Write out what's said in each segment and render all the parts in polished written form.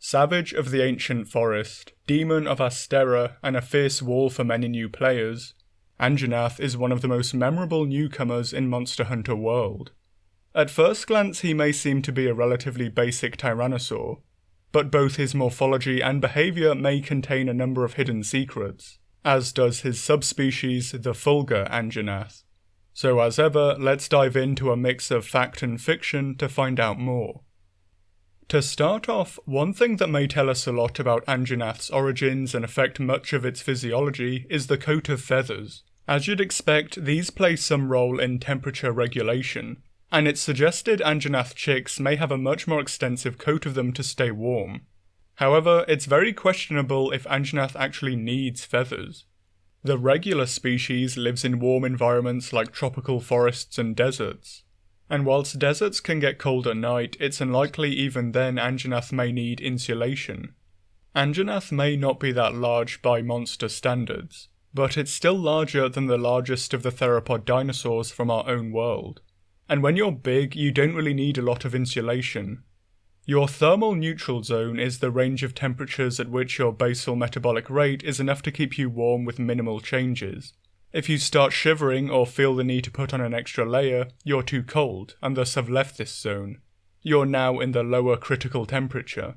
Savage of the ancient forest, demon of Astera, and a fierce wall for many new players, Anjanath is one of the most memorable newcomers in Monster Hunter World. At first glance he may seem to be a relatively basic tyrannosaur, but both his morphology and behaviour may contain a number of hidden secrets, as does his subspecies, the Fulgur Anjanath. So as ever, let's dive into a mix of fact and fiction to find out more. To start off, one thing that may tell us a lot about Anjanath's origins and affect much of its physiology is the coat of feathers. As you'd expect, these play some role in temperature regulation, and it's suggested Anjanath chicks may have a much more extensive coat of them to stay warm. However, it's very questionable if Anjanath actually needs feathers. The regular species lives in warm environments like tropical forests and deserts. And whilst deserts can get cold at night, it's unlikely even then Anjanath may need insulation. Anjanath may not be that large by monster standards, but it's still larger than the largest of the theropod dinosaurs from our own world. And when you're big, you don't really need a lot of insulation. Your thermal neutral zone is the range of temperatures at which your basal metabolic rate is enough to keep you warm with minimal changes. If you start shivering or feel the need to put on an extra layer, you're too cold, and thus have left this zone. You're now in the lower critical temperature.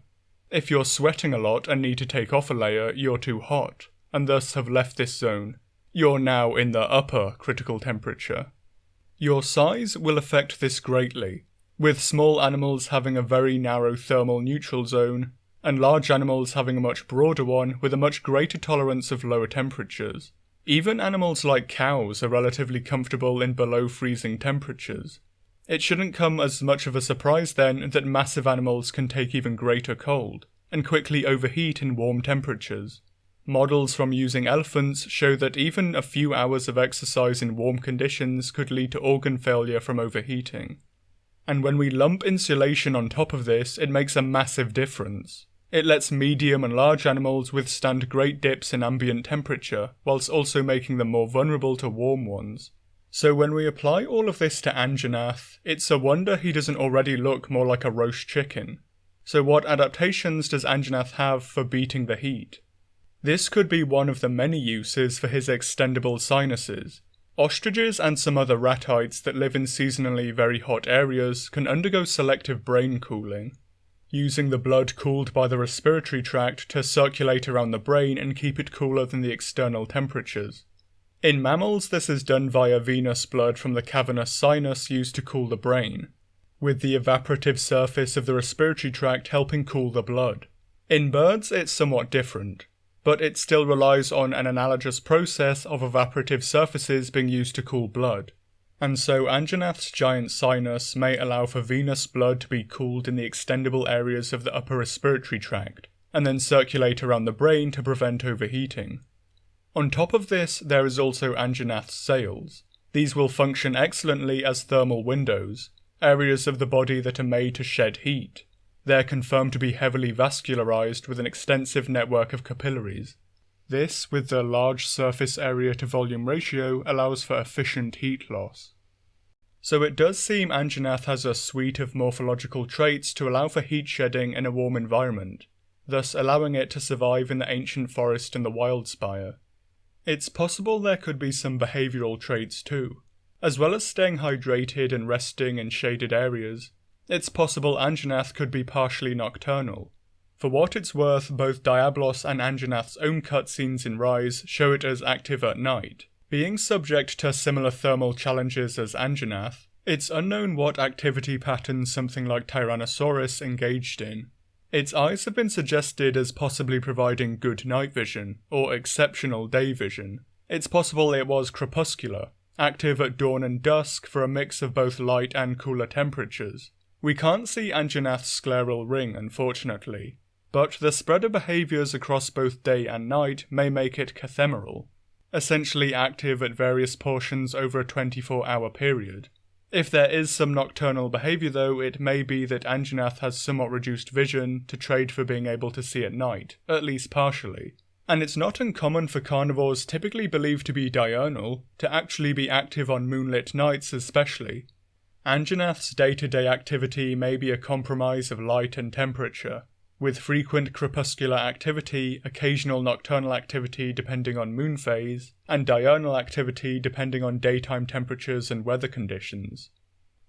If you're sweating a lot and need to take off a layer, you're too hot, and thus have left this zone. You're now in the upper critical temperature. Your size will affect this greatly, with small animals having a very narrow thermal neutral zone, and large animals having a much broader one with a much greater tolerance of lower temperatures. Even animals like cows are relatively comfortable in below freezing temperatures. It shouldn't come as much of a surprise then that massive animals can take even greater cold, and quickly overheat in warm temperatures. Models from using elephants show that even a few hours of exercise in warm conditions could lead to organ failure from overheating. And when we lump insulation on top of this, it makes a massive difference. It lets medium and large animals withstand great dips in ambient temperature, whilst also making them more vulnerable to warm ones. So when we apply all of this to Anjanath, it's a wonder he doesn't already look more like a roast chicken. So what adaptations does Anjanath have for beating the heat? This could be one of the many uses for his extendable sinuses. Ostriches and some other ratites that live in seasonally very hot areas can undergo selective brain cooling, using the blood cooled by the respiratory tract to circulate around the brain and keep it cooler than the external temperatures. In mammals, this is done via venous blood from the cavernous sinus used to cool the brain, with the evaporative surface of the respiratory tract helping cool the blood. In birds, it's somewhat different, but it still relies on an analogous process of evaporative surfaces being used to cool blood. And so Anjanath's giant sinus may allow for venous blood to be cooled in the extendable areas of the upper respiratory tract, and then circulate around the brain to prevent overheating. On top of this, there is also Anjanath's sails. These will function excellently as thermal windows, areas of the body that are made to shed heat. They're confirmed to be heavily vascularized with an extensive network of capillaries. This, with the large surface area to volume ratio, allows for efficient heat loss. So it does seem Anjanath has a suite of morphological traits to allow for heat shedding in a warm environment, thus allowing it to survive in the ancient forest and the wildspire. It's possible there could be some behavioural traits too. As well as staying hydrated and resting in shaded areas, it's possible Anjanath could be partially nocturnal. For what it's worth, both Diablos and Anjanath's own cutscenes in Rise show it as active at night. Being subject to similar thermal challenges as Anjanath, it's unknown what activity patterns something like Tyrannosaurus engaged in. Its eyes have been suggested as possibly providing good night vision, or exceptional day vision. It's possible it was crepuscular, active at dawn and dusk for a mix of both light and cooler temperatures. We can't see Anjanath's scleral ring, unfortunately, but the spread of behaviours across both day and night may make it cathemeral, essentially active at various portions over a 24-hour period. If there is some nocturnal behaviour though, it may be that Anjanath has somewhat reduced vision to trade for being able to see at night, at least partially. And it's not uncommon for carnivores typically believed to be diurnal to actually be active on moonlit nights especially. Anjanath's day-to-day activity may be a compromise of light and temperature. with frequent crepuscular activity, occasional nocturnal activity depending on moon phase, and diurnal activity depending on daytime temperatures and weather conditions.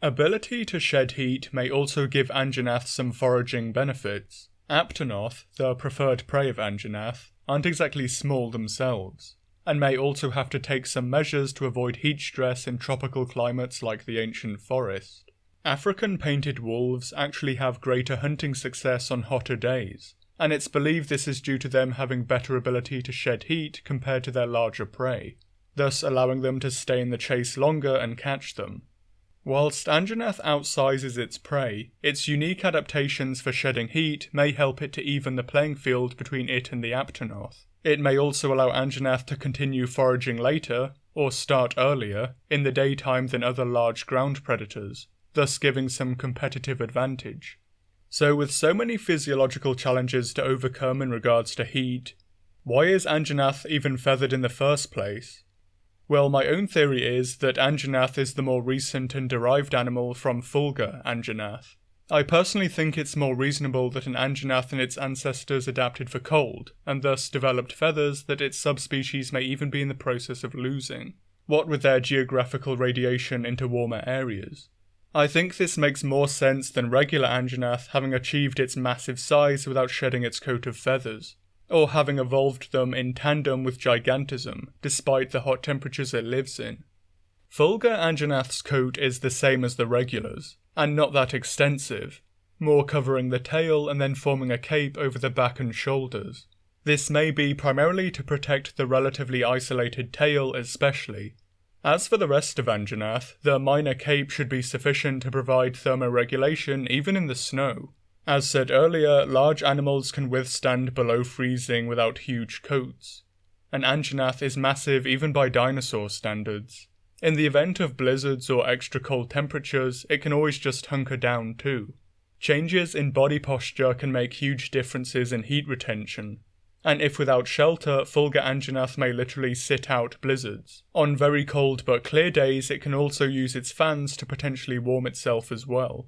Ability to shed heat may also give Anjanath some foraging benefits. Aptonoth, the preferred prey of Anjanath, aren't exactly small themselves, and may also have to take some measures to avoid heat stress in tropical climates like the ancient forest. African painted wolves actually have greater hunting success on hotter days, and it's believed this is due to them having better ability to shed heat compared to their larger prey, thus allowing them to stay in the chase longer and catch them. Whilst Anjanath outsizes its prey, its unique adaptations for shedding heat may help it to even the playing field between it and the Aptonoth. It may also allow Anjanath to continue foraging later, or start earlier, in the daytime than other large ground predators, thus giving some competitive advantage. So with so many physiological challenges to overcome in regards to heat, why is Anjanath even feathered in the first place? Well, my own theory is that Anjanath is the more recent and derived animal from Fulgur Anjanath. I personally think it's more reasonable that an Anjanath and its ancestors adapted for cold, and thus developed feathers that its subspecies may even be in the process of losing, what with their geographical radiation into warmer areas. I think this makes more sense than regular Anjanath having achieved its massive size without shedding its coat of feathers, or having evolved them in tandem with gigantism, despite the hot temperatures it lives in. Fulgur Anjanath's coat is the same as the regulars, and not that extensive, more covering the tail and then forming a cape over the back and shoulders. This may be primarily to protect the relatively isolated tail especially. As for the rest of Anjanath, the minor cape should be sufficient to provide thermoregulation even in the snow. As said earlier, large animals can withstand below freezing without huge coats, and Anjanath is massive even by dinosaur standards. In the event of blizzards or extra cold temperatures, it can always just hunker down too. Changes in body posture can make huge differences in heat retention, and if without shelter, Fulgur Anjanath may literally sit out blizzards. On very cold but clear days, it can also use its fans to potentially warm itself as well.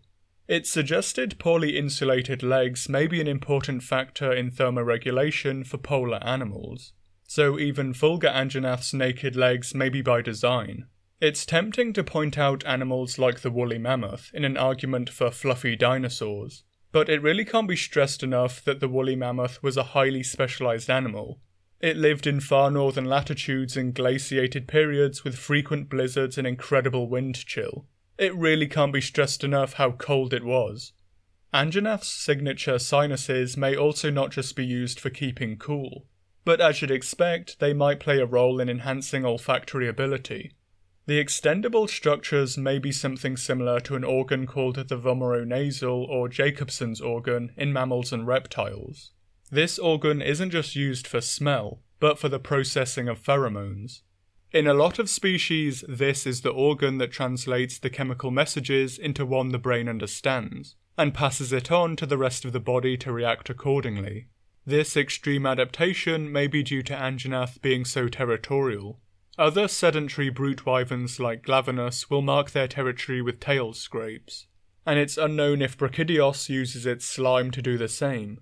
Its suggested poorly insulated legs may be an important factor in thermoregulation for polar animals, so even Fulgur Anjanath's naked legs may be by design. It's tempting to point out animals like the woolly mammoth in an argument for fluffy dinosaurs, but it really can't be stressed enough that the woolly mammoth was a highly specialised animal. It lived in far northern latitudes in glaciated periods with frequent blizzards and incredible wind chill. It really can't be stressed enough how cold it was. Anjanath's signature sinuses may also not just be used for keeping cool, but as you'd expect, they might play a role in enhancing olfactory ability. The extendable structures may be something similar to an organ called the vomeronasal or Jacobson's organ in mammals and reptiles. This organ isn't just used for smell, but for the processing of pheromones. In a lot of species, this is the organ that translates the chemical messages into one the brain understands, and passes it on to the rest of the body to react accordingly. This extreme adaptation may be due to Anjanath being so territorial. Other sedentary brute wyverns like Glavenus will mark their territory with tail scrapes, and it's unknown if Brachydios uses its slime to do the same.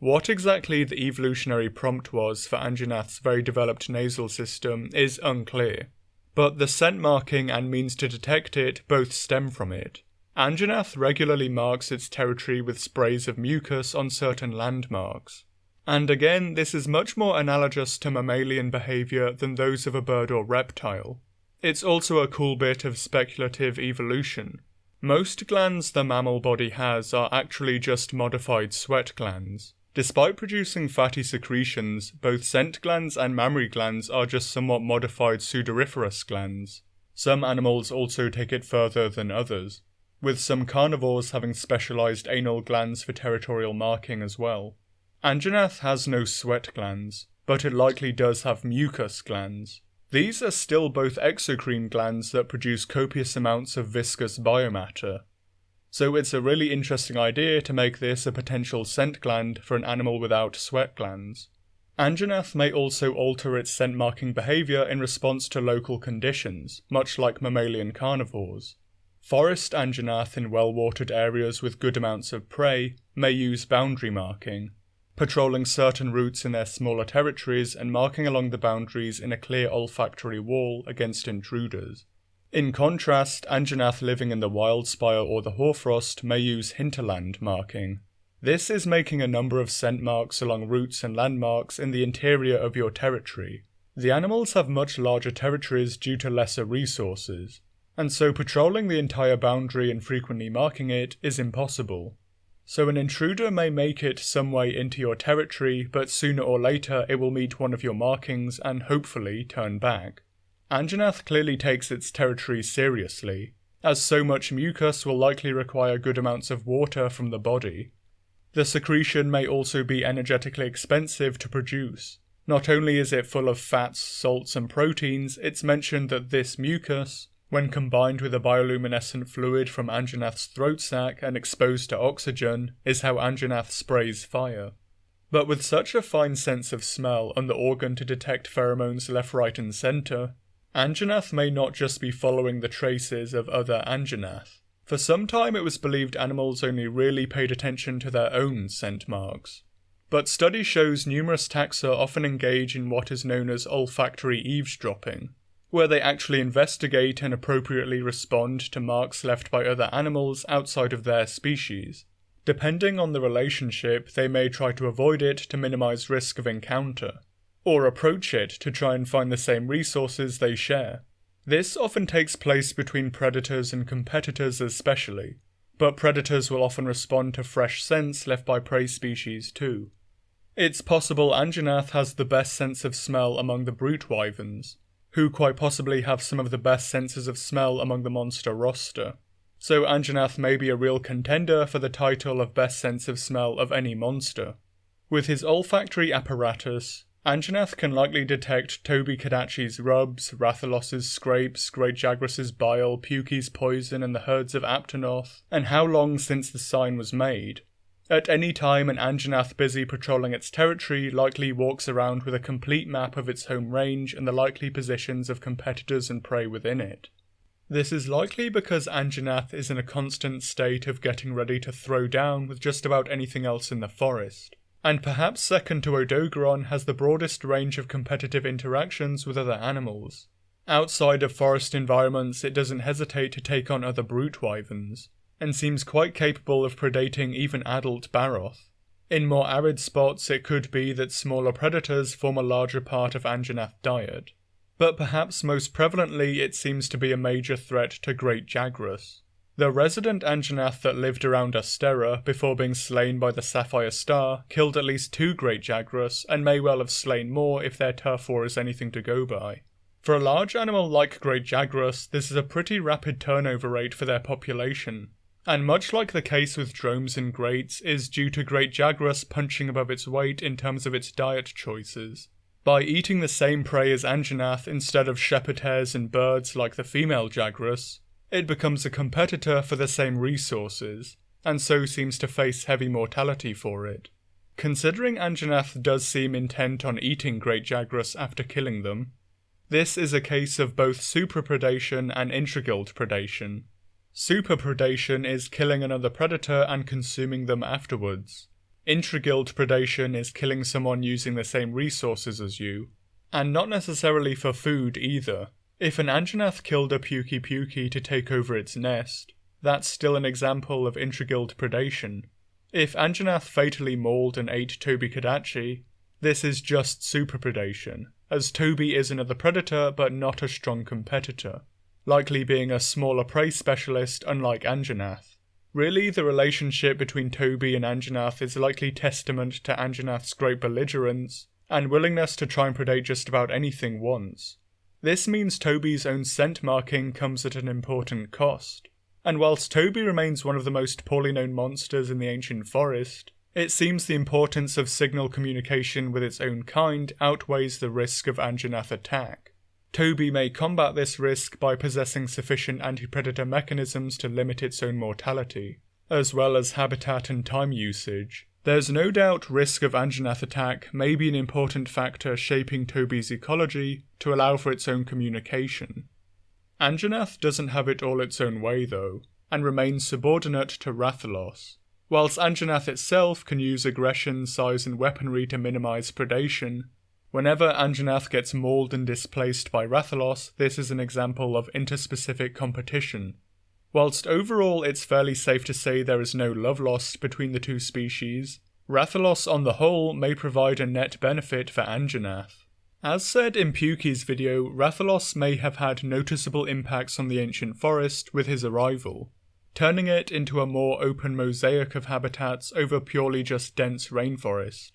What exactly the evolutionary prompt was for Anjanath's very developed nasal system is unclear, but the scent marking and means to detect it both stem from it. Anjanath regularly marks its territory with sprays of mucus on certain landmarks. And again, this is much more analogous to mammalian behaviour than those of a bird or reptile. It's also a cool bit of speculative evolution. Most glands the mammal body has are actually just modified sweat glands. Despite producing fatty secretions, both scent glands and mammary glands are just somewhat modified sudoriferous glands. Some animals also take it further than others, with some carnivores having specialised anal glands for territorial marking as well. Anjanath has no sweat glands, but it likely does have mucus glands. These are still both exocrine glands that produce copious amounts of viscous biomatter. So it's a really interesting idea to make this a potential scent gland for an animal without sweat glands. Anjanath may also alter its scent marking behaviour in response to local conditions, much like mammalian carnivores. Forest Anjanath in well-watered areas with good amounts of prey may use boundary marking, patrolling certain routes in their smaller territories and marking along the boundaries in a clear olfactory wall against intruders. In contrast, Anjanath living in the wildspire or the hoarfrost may use hinterland marking. This is making a number of scent marks along routes and landmarks in the interior of your territory. The animals have much larger territories due to lesser resources, and so patrolling the entire boundary and frequently marking it is impossible. So an intruder may make it some way into your territory, but sooner or later it will meet one of your markings and hopefully turn back. Anjanath clearly takes its territory seriously, as so much mucus will likely require good amounts of water from the body. The secretion may also be energetically expensive to produce. Not only is it full of fats, salts and proteins, it's mentioned that this mucus, when combined with a bioluminescent fluid from Anjanath's throat sac and exposed to oxygen, is how Anjanath sprays fire. But with such a fine sense of smell and the organ to detect pheromones left, right and centre, Anjanath may not just be following the traces of other Anjanath. For some time it was believed animals only really paid attention to their own scent marks. But study shows numerous taxa often engage in what is known as olfactory eavesdropping, where they actually investigate and appropriately respond to marks left by other animals outside of their species. Depending on the relationship, they may try to avoid it to minimize risk of encounter, or approach it to try and find the same resources they share. This often takes place between predators and competitors especially, but predators will often respond to fresh scents left by prey species too. It's possible Anjanath has the best sense of smell among the brute wyverns, who quite possibly have some of the best senses of smell among the monster roster. So Anjanath may be a real contender for the title of best sense of smell of any monster. With his olfactory apparatus, Anjanath can likely detect Toby Kadachi's rubs, Rathalos's scrapes, Great Jagras's bile, Pukey's poison and the herds of Aptonoth, and how long since the sign was made. At any time, an Anjanath busy patrolling its territory likely walks around with a complete map of its home range and the likely positions of competitors and prey within it. This is likely because Anjanath is in a constant state of getting ready to throw down with just about anything else in the forest, and perhaps second to Odogaron has the broadest range of competitive interactions with other animals. Outside of forest environments, it doesn't hesitate to take on other brute wyverns, and seems quite capable of predating even adult Baroth. In more arid spots, it could be that smaller predators form a larger part of Anjanath's diet, but perhaps most prevalently it seems to be a major threat to Great Jagras. The resident Anjanath that lived around Astera before being slain by the Sapphire Star killed at least 2 Great Jagras and may well have slain more if their turf war is anything to go by. For a large animal like Great Jagras, this is a pretty rapid turnover rate for their population, and much like the case with dromes and greats, is due to Great Jagras punching above its weight in terms of its diet choices. By eating the same prey as Anjanath instead of shepherd hares and birds like the female Jagras, it becomes a competitor for the same resources, and so seems to face heavy mortality for it. Considering Anjanath does seem intent on eating Great Jagras after killing them, this is a case of both superpredation and intraguild predation. Superpredation is killing another predator and consuming them afterwards. Intraguild predation is killing someone using the same resources as you, and not necessarily for food either. If an Anjanath killed a Pukey to take over its nest, that's still an example of intraguild predation. If Anjanath fatally mauled and ate Toby Kadachi, this is just superpredation, as Toby is another predator but not a strong competitor, likely being a smaller prey specialist unlike Anjanath. Really, the relationship between Toby and Anjanath is likely testament to Anjanath's great belligerence and willingness to try and predate just about anything once. This means Toby's own scent marking comes at an important cost, and whilst Toby remains one of the most poorly known monsters in the ancient forest, it seems the importance of signal communication with its own kind outweighs the risk of Anjanath attack. Toby may combat this risk by possessing sufficient anti-predator mechanisms to limit its own mortality, as well as habitat and time usage. There's no doubt risk of Anjanath attack may be an important factor shaping Toby's ecology to allow for its own communication. Anjanath doesn't have it all its own way though, and remains subordinate to Rathalos. Whilst Anjanath itself can use aggression, size and weaponry to minimise predation, whenever Anjanath gets mauled and displaced by Rathalos, this is an example of interspecific competition. Whilst overall it's fairly safe to say there is no love lost between the two species, Rathalos on the whole may provide a net benefit for Anjanath. As said in Puki's video, Rathalos may have had noticeable impacts on the ancient forest with his arrival, turning it into a more open mosaic of habitats over purely just dense rainforest.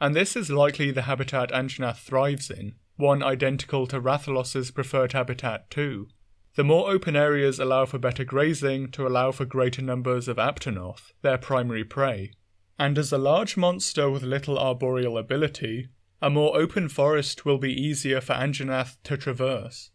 And this is likely the habitat Anjanath thrives in, one identical to Rathalos's preferred habitat too. The more open areas allow for better grazing to allow for greater numbers of Aptonoth, their primary prey. And as a large monster with little arboreal ability, a more open forest will be easier for Anjanath to traverse.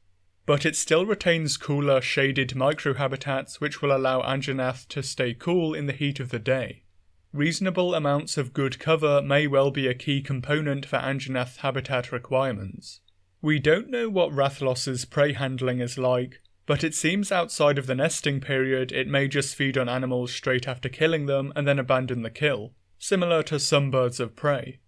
But it still retains cooler, shaded microhabitats which will allow Anjanath to stay cool in the heat of the day. Reasonable amounts of good cover may well be a key component for Anjanath's habitat requirements. We don't know what Rathalos's prey handling is like, but it seems outside of the nesting period it may just feed on animals straight after killing them and then abandon the kill, similar to some birds of prey.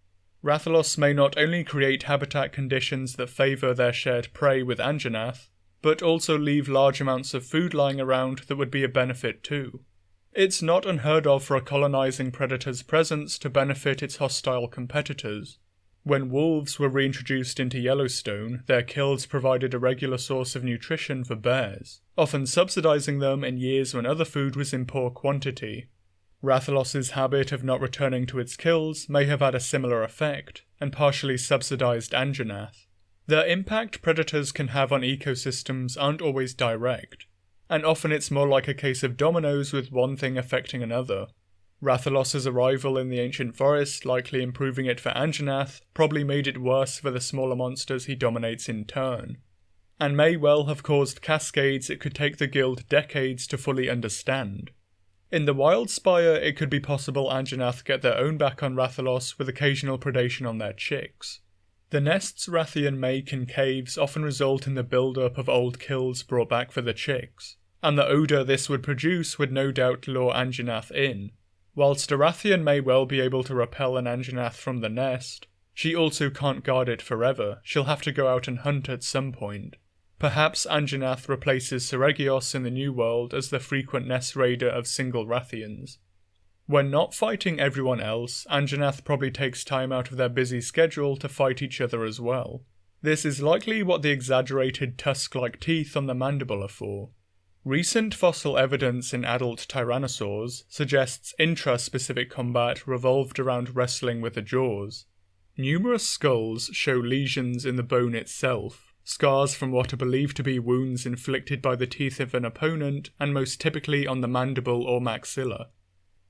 Rathalos may not only create habitat conditions that favour their shared prey with Anjanath, but also leave large amounts of food lying around that would be a benefit too. It's not unheard of for a colonising predator's presence to benefit its hostile competitors. When wolves were reintroduced into Yellowstone, their kills provided a regular source of nutrition for bears, often subsidising them in years when other food was in poor quantity. Rathalos's habit of not returning to its kills may have had a similar effect, and partially subsidised Anjanath. The impact predators can have on ecosystems aren't always direct, and often it's more like a case of dominoes with one thing affecting another. Rathalos's arrival in the ancient forest, likely improving it for Anjanath, probably made it worse for the smaller monsters he dominates in turn, and may well have caused cascades it could take the guild decades to fully understand. In the Wildspire, it could be possible Anjanath get their own back on Rathalos with occasional predation on their chicks. The nests Rathian make in caves often result in the build-up of old kills brought back for the chicks, and the odour this would produce would no doubt lure Anjanath in. Whilst a Rathian may well be able to repel an Anjanath from the nest, she also can't guard it forever, she'll have to go out and hunt at some point. Perhaps Anjanath replaces Seregios in the New World as the frequent nest raider of single Rathians. When not fighting everyone else, Anjanath probably takes time out of their busy schedule to fight each other as well. This is likely what the exaggerated tusk-like teeth on the mandible are for. Recent fossil evidence in adult tyrannosaurs suggests intra-specific combat revolved around wrestling with the jaws. Numerous skulls show lesions in the bone itself, scars from what are believed to be wounds inflicted by the teeth of an opponent, and most typically on the mandible or maxilla.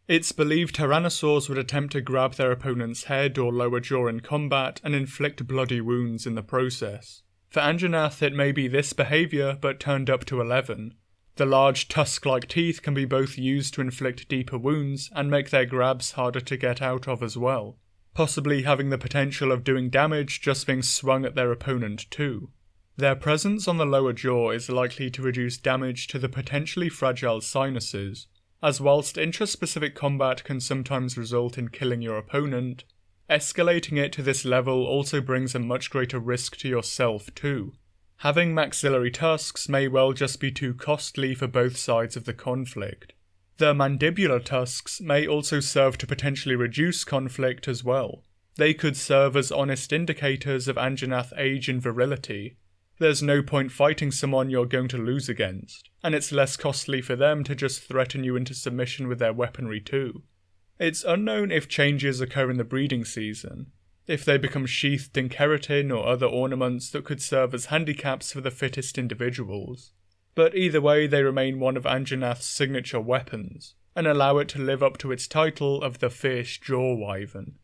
It's believed tyrannosaurs would attempt to grab their opponent's head or lower jaw in combat and inflict bloody wounds in the process. For Anjanath it may be this behaviour, but turned up to 11. The large tusk-like teeth can be both used to inflict deeper wounds and make their grabs harder to get out of as well, possibly having the potential of doing damage just being swung at their opponent too. Their presence on the lower jaw is likely to reduce damage to the potentially fragile sinuses, as whilst intraspecific combat can sometimes result in killing your opponent, escalating it to this level also brings a much greater risk to yourself too. Having maxillary tusks may well just be too costly for both sides of the conflict. The mandibular tusks may also serve to potentially reduce conflict as well. They could serve as honest indicators of Anjanath age and virility. There's no point fighting someone you're going to lose against, and it's less costly for them to just threaten you into submission with their weaponry too. It's unknown if changes occur in the breeding season, if they become sheathed in keratin or other ornaments that could serve as handicaps for the fittest individuals. But either way they remain one of Anjanath's signature weapons, and allow it to live up to its title of the Fierce Jaw Wyvern.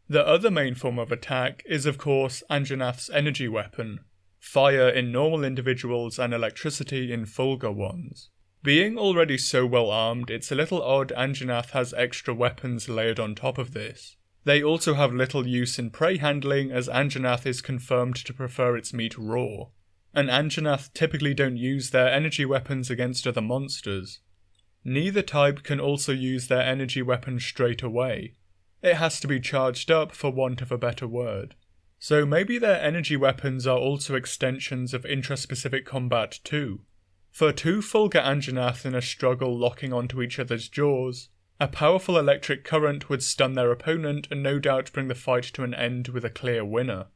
The other main form of attack is of course Anjanath's energy weapon, fire in normal individuals and electricity in Fulgur ones. Being already so well armed, it's a little odd Anjanath has extra weapons layered on top of this. They also have little use in prey handling, as Anjanath is confirmed to prefer its meat raw. and Anjanath typically don't use their energy weapons against other monsters. Neither type can also use their energy weapon straight away. It has to be charged up, for want of a better word. So maybe their energy weapons are also extensions of intraspecific combat too. For two Fulgur Anjanath in a struggle locking onto each other's jaws, a powerful electric current would stun their opponent and no doubt bring the fight to an end with a clear winner.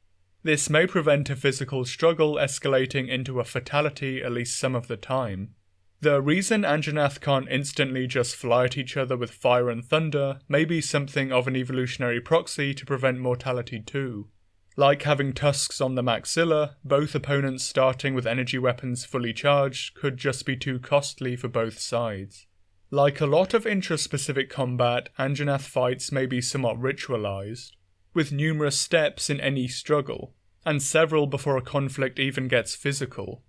This may prevent a physical struggle escalating into a fatality at least some of the time. The reason Anjanath can't instantly just fly at each other with fire and thunder may be something of an evolutionary proxy to prevent mortality too. Like having tusks on the maxilla, both opponents starting with energy weapons fully charged could just be too costly for both sides. Like a lot of intraspecific combat, Anjanath fights may be somewhat ritualized, with numerous steps in any struggle, and several before a conflict even gets physical.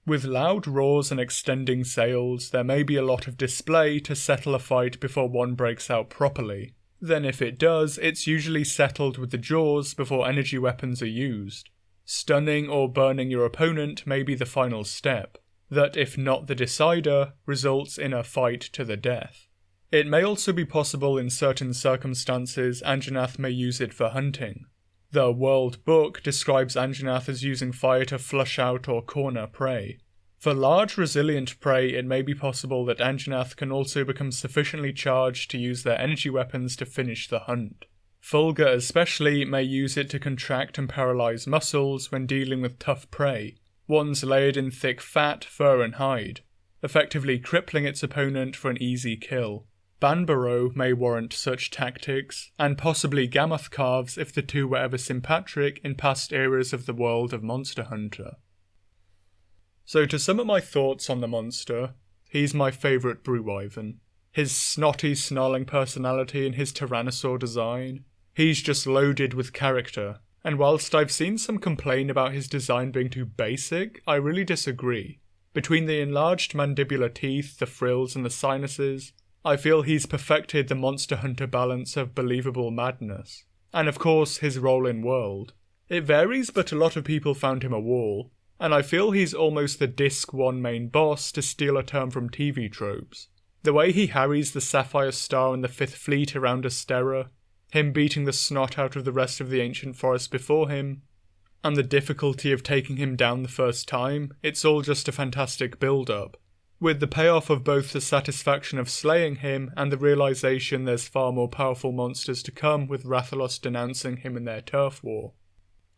With loud roars and extending sails, there may be a lot of display to settle a fight before one breaks out properly. Then if it does, it's usually settled with the jaws before energy weapons are used. Stunning or burning your opponent may be the final step, that if not the decider, results in a fight to the death. It may also be possible in certain circumstances Anjanath may use it for hunting. The World Book describes Anjanath as using fire to flush out or corner prey. For large resilient prey, it may be possible that Anjanath can also become sufficiently charged to use their energy weapons to finish the hunt. Fulgur especially may use it to contract and paralyze muscles when dealing with tough prey, ones layered in thick fat, fur and hide, effectively crippling its opponent for an easy kill. Banbaro may warrant such tactics, and possibly Gammoth calves if the two were ever sympatric in past eras of the world of Monster Hunter. So to sum up my thoughts on the monster, he's my favourite brew wyvern. His snotty, snarling personality and his tyrannosaur design, he's just loaded with character, and whilst I've seen some complain about his design being too basic, I really disagree. Between the enlarged mandibular teeth, the frills and the sinuses, I feel he's perfected the Monster Hunter balance of believable madness. And of course, his role in world. It varies, but a lot of people found him a wall, and I feel he's almost the Disc 1 main boss, to steal a term from TV tropes. The way he harries the Sapphire Star and the Fifth Fleet around Astera, him beating the snot out of the rest of the ancient forest before him, and the difficulty of taking him down the first time, it's all just a fantastic build-up, with the payoff of both the satisfaction of slaying him and the realisation there's far more powerful monsters to come with Rathalos denouncing him in their turf war.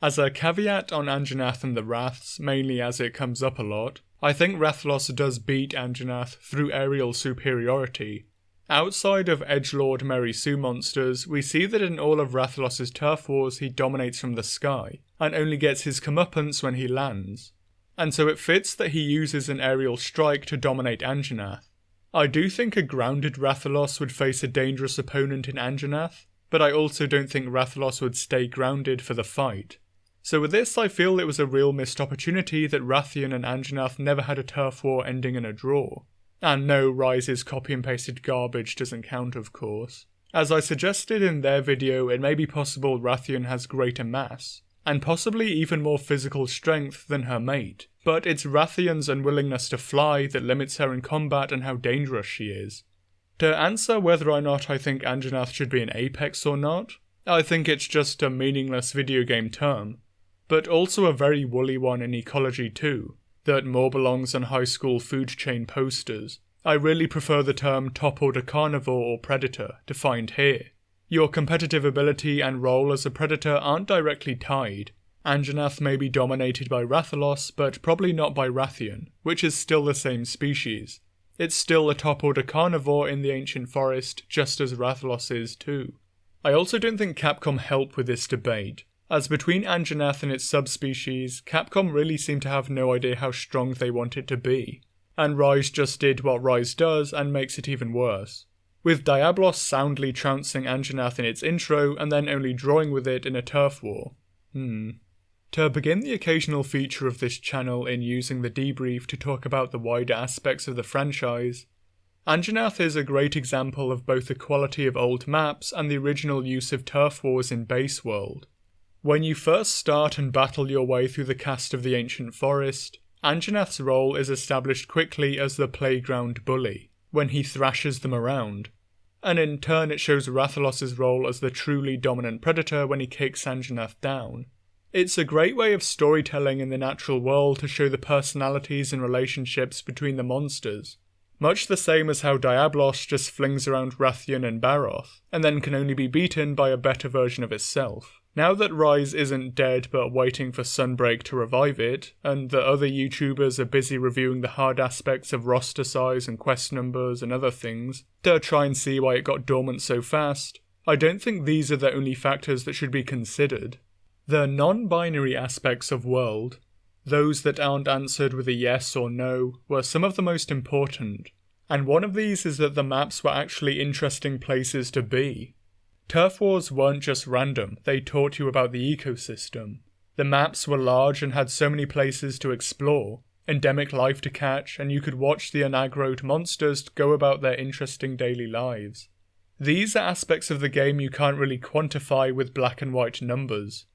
As a caveat on Anjanath and the Wraths, mainly as it comes up a lot, I think Rathalos does beat Anjanath through aerial superiority. Outside of edgelord Mary Sue monsters, we see that in all of Rathalos' turf wars he dominates from the sky, and only gets his comeuppance when he lands. And so it fits that he uses an aerial strike to dominate Anjanath. I do think a grounded Rathalos would face a dangerous opponent in Anjanath, but I also don't think Rathalos would stay grounded for the fight. So with this, I feel it was a real missed opportunity that Rathian and Anjanath never had a turf war ending in a draw. And no, Rise's copy and pasted garbage doesn't count, of course. As I suggested in their video, it may be possible Rathian has greater mass, and possibly even more physical strength than her mate, but it's Rathian's unwillingness to fly that limits her in combat and how dangerous she is. To answer whether or not I think Anjanath should be an apex or not, I think it's just a meaningless video game term, but also a very woolly one in Ecology too, that more belongs on high school food chain posters. I really prefer the term top order carnivore or predator, defined here. Your competitive ability and role as a predator aren't directly tied. Anjanath may be dominated by Rathalos, but probably not by Rathian, which is still the same species. It's still a top order carnivore in the ancient forest, just as Rathalos is too. I also don't think Capcom help with this debate, as between Anjanath and its subspecies, Capcom really seem to have no idea how strong they want it to be, and Rise just did what Rise does and makes it even worse, with Diablos soundly trouncing Anjanath in its intro and then only drawing with it in a turf war. To begin the occasional feature of this channel in using the debrief to talk about the wider aspects of the franchise, Anjanath is a great example of both the quality of old maps and the original use of turf wars in base world. When you first start and battle your way through the cast of the Ancient Forest, Anjanath's role is established quickly as the playground bully, when he thrashes them around, and in turn it shows Rathalos's role as the truly dominant predator when he kicks Anjanath down. It's a great way of storytelling in the natural world to show the personalities and relationships between the monsters, much the same as how Diablos just flings around Rathian and Baroth, and then can only be beaten by a better version of itself. Now that Rise isn't dead but waiting for Sunbreak to revive it, and the other YouTubers are busy reviewing the hard aspects of roster size and quest numbers and other things to try and see why it got dormant so fast, I don't think these are the only factors that should be considered. The non-binary aspects of World, those that aren't answered with a yes or no, were some of the most important, and one of these is that the maps were actually interesting places to be. Turf Wars weren't just random, they taught you about the ecosystem. The maps were large and had so many places to explore, endemic life to catch, and you could watch the unaggroed monsters go about their interesting daily lives. These are aspects of the game you can't really quantify with black and white numbers.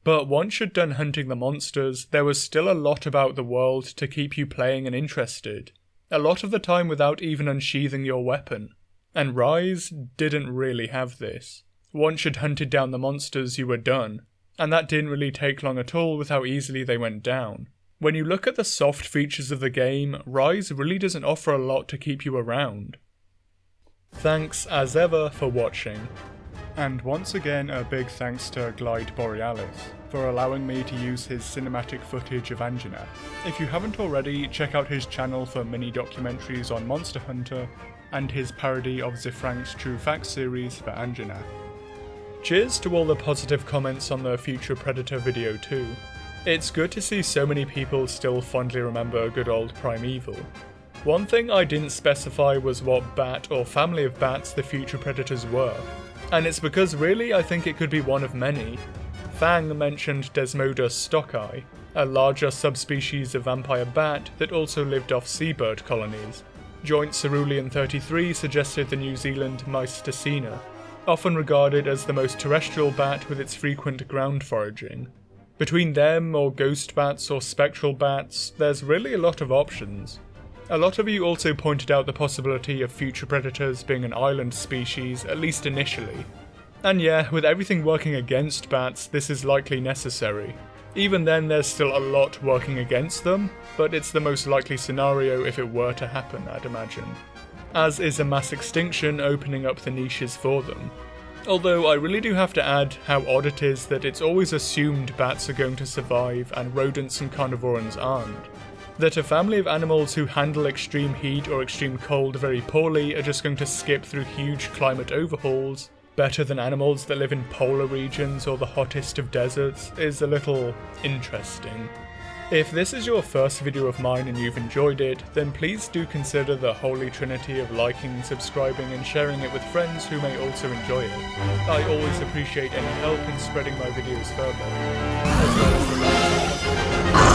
But once you'd done hunting the monsters, there was still a lot about the world to keep you playing and interested, a lot of the time without even unsheathing your weapon. And Rise didn't really have this. Once you'd hunted down the monsters, you were done, and that didn't really take long at all with how easily they went down. When you look at the soft features of the game, Rise really doesn't offer a lot to keep you around. Thanks as ever for watching. And once again a big thanks to Glide Borealis for allowing me to use his cinematic footage of Anjanath. If you haven't already, check out his channel for mini documentaries on Monster Hunter and his parody of Zifrank's True Facts series for Anjanath. Cheers to all the positive comments on the Future Predator video too. It's good to see so many people still fondly remember good old Primeval. One thing I didn't specify was what bat or family of bats the future predators were, and it's because really I think it could be one of many. Fang mentioned Desmodus stocki, a larger subspecies of vampire bat that also lived off seabird colonies. Joint Cerulean 33 suggested the New Zealand Mycetacina, often regarded as the most terrestrial bat with its frequent ground foraging. Between them or ghost bats or spectral bats, there's really a lot of options. A lot of you also pointed out the possibility of future predators being an island species, at least initially. And yeah, with everything working against bats, this is likely necessary. Even then, there's still a lot working against them, but it's the most likely scenario if it were to happen, I'd imagine. As is a mass extinction opening up the niches for them. Although I really do have to add how odd it is that it's always assumed bats are going to survive and rodents and carnivorans aren't. That a family of animals who handle extreme heat or extreme cold very poorly are just going to skip through huge climate overhauls, better than animals that live in polar regions or the hottest of deserts, is a little interesting. If this is your first video of mine and you've enjoyed it, then please do consider the holy trinity of liking, subscribing and sharing it with friends who may also enjoy it. I always appreciate any help in spreading my videos further. As well as the